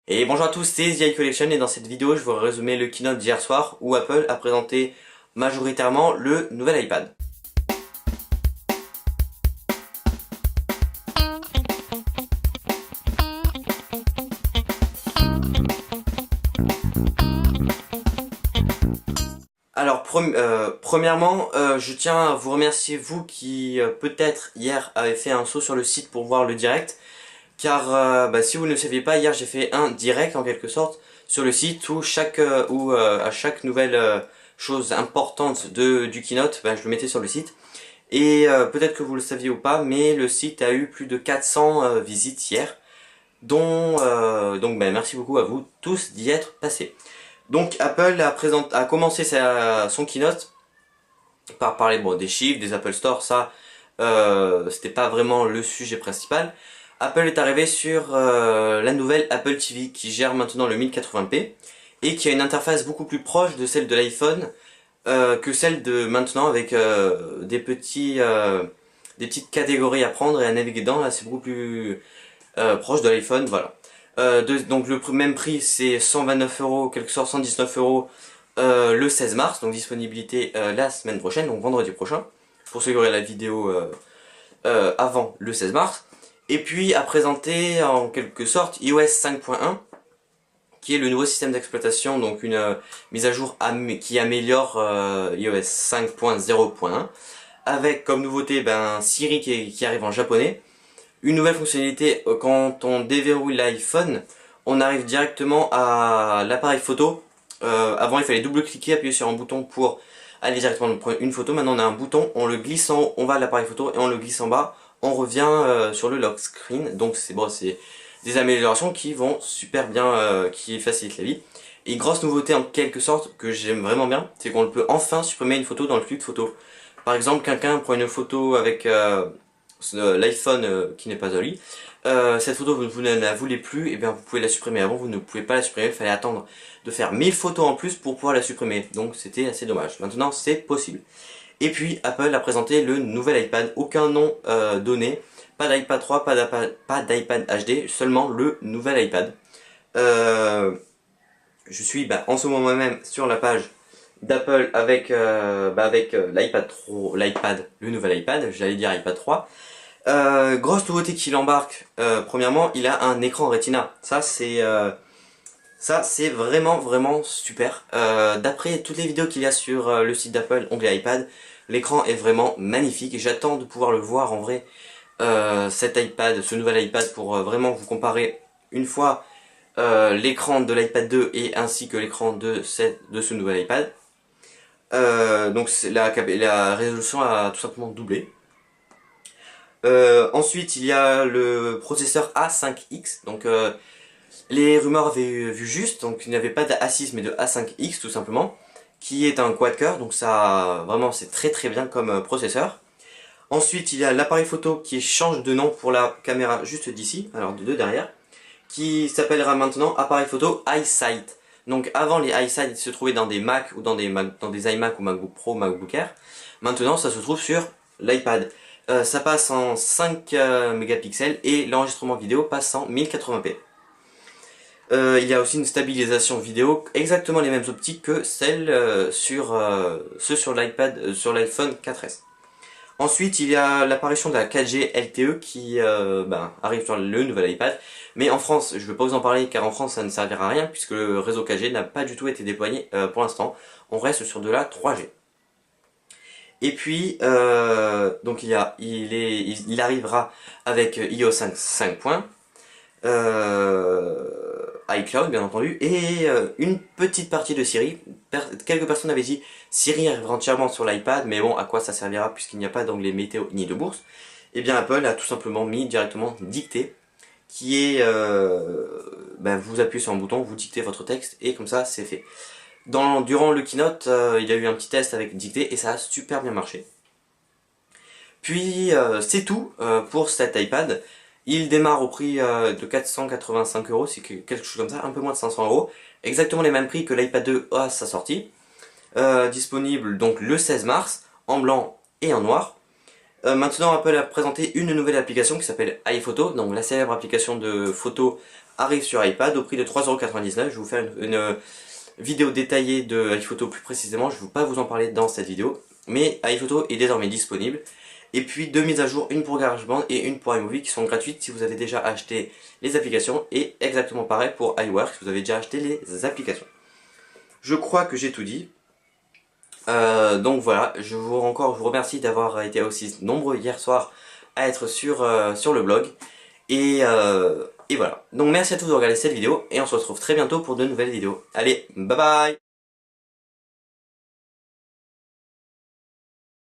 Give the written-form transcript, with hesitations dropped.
Et bonjour à tous, c'est The iCollection et dans cette vidéo je vais résumer le keynote d'hier soir où Apple a présenté majoritairement le nouvel iPad. Alors premièrement, je tiens à vous remercier vous qui peut-être hier avez fait un saut sur le site pour voir le direct. Car si vous ne le saviez pas, hier j'ai fait un direct en quelque sorte sur le site où à chaque nouvelle chose importante du keynote, je le mettais sur le site. Et peut-être que vous le saviez ou pas, mais le site a eu plus de 400 visites hier. Donc merci beaucoup à vous tous d'y être passés. Donc Apple a commencé son keynote par parler des chiffres, des Apple Store, ça c'était pas vraiment le sujet principal. Apple est arrivé sur la nouvelle Apple TV qui gère maintenant le 1080p et qui a une interface beaucoup plus proche de celle de l'iPhone que celle de maintenant avec des petites catégories à prendre et à naviguer dedans. Là c'est beaucoup plus proche de l'iPhone, voilà. Donc le même prix c'est 129 euros, quelque sorte 119 euros le 16 mars, donc disponibilité la semaine prochaine, donc vendredi prochain, pour ceux qui auraient la vidéo avant le 16 mars. Et puis a présenté en quelque sorte iOS 5.1, qui est le nouveau système d'exploitation, donc une mise à jour qui améliore iOS 5.0.1, avec comme nouveauté Siri qui arrive en japonais. Une nouvelle fonctionnalité, quand on déverrouille l'iPhone, on arrive directement à l'appareil photo. Avant il fallait double-cliquer, appuyer sur un bouton pour aller directement prendre une photo. Maintenant on a un bouton, on le glisse en haut, on va à l'appareil photo et on le glisse en bas, on revient sur le lock screen. Donc c'est des améliorations qui vont super bien, qui facilitent la vie. Et une grosse nouveauté en quelque sorte que j'aime vraiment bien, c'est qu'on peut enfin supprimer une photo dans le flux de photos. Par exemple, quelqu'un prend une photo avec l'iPhone qui n'est pas joli. Cette photo vous ne la voulez plus, et bien vous pouvez la supprimer. Avant vous ne pouvez pas la supprimer, il fallait attendre de faire 1000 photos en plus pour pouvoir la supprimer. Donc c'était assez dommage. Maintenant c'est possible. Et puis Apple a présenté le nouvel iPad, aucun nom donné, pas d'iPad 3, pas d'iPad HD, seulement le nouvel iPad. Je suis en ce moment même sur la page d'Apple avec, le nouvel iPad, j'allais dire iPad 3. Grosse nouveauté qu'il embarque, premièrement, il a un écran Retina. Ça c'est vraiment super. D'après toutes les vidéos qu'il y a sur le site d'Apple, onglet iPad, l'écran est vraiment magnifique et j'attends de pouvoir le voir en vrai, ce nouvel iPad pour vraiment vous comparer une fois l'écran de l'iPad 2 et ainsi que l'écran de ce nouvel iPad. Donc la résolution a tout simplement doublé. Ensuite il y a le processeur A5X, donc les rumeurs avaient vu juste, donc il n'y avait pas d'A6 mais de A5X tout simplement, qui est un quad-core, donc ça vraiment c'est très bien comme processeur. Ensuite il y a l'appareil photo qui change de nom pour la caméra juste d'ici, alors de derrière, qui s'appellera maintenant appareil photo iSight. Donc avant les iSight ils se trouvaient dans des Mac ou dans des iMac ou MacBook Pro, MacBook Air. Maintenant ça se trouve sur l'iPad. Ça passe en 5 mégapixels et l'enregistrement vidéo passe en 1080p. Il y a aussi une stabilisation vidéo, exactement les mêmes optiques que celles sur l'iPad, sur l'iPhone 4S. Ensuite, il y a l'apparition de la 4G LTE qui arrive sur le nouvel iPad. Mais en France, je ne vais pas vous en parler car en France ça ne servira à rien puisque le réseau 4G n'a pas du tout été déployé pour l'instant. On reste sur de la 3G. Et puis, donc il arrivera avec iOS 5. iCloud bien entendu, et une petite partie de Siri. Quelques personnes avaient dit Siri arrivera entièrement sur l'iPad, mais bon, à quoi ça servira puisqu'il n'y a pas d'onglet météo ni de bourse. Et bien Apple a tout simplement mis directement dictée, qui est, vous appuyez sur un bouton, vous dictez votre texte, et comme ça c'est fait. Durant le keynote, il y a eu un petit test avec dictée, et ça a super bien marché. Puis c'est tout pour cet iPad. Il démarre au prix de 485 euros, c'est quelque chose comme ça, un peu moins de 500 euros. Exactement les mêmes prix que l'iPad 2 à sa sortie. Disponible donc le 16 mars, en blanc et en noir. Maintenant, Apple a présenté une nouvelle application qui s'appelle iPhoto. Donc la célèbre application de photo arrive sur iPad au prix de 3,99 €. Je vais vous faire une vidéo détaillée de iPhoto plus précisément. Je ne vais pas vous en parler dans cette vidéo. Mais iPhoto est désormais disponible. Et puis deux mises à jour, une pour GarageBand et une pour iMovie qui sont gratuites si vous avez déjà acheté les applications. Et exactement pareil pour iWork si vous avez déjà acheté les applications. Je crois que j'ai tout dit. Donc voilà, je vous remercie d'avoir été aussi nombreux hier soir à être sur le blog. Et voilà. Donc merci à tous de regarder cette vidéo et on se retrouve très bientôt pour de nouvelles vidéos. Allez, bye bye!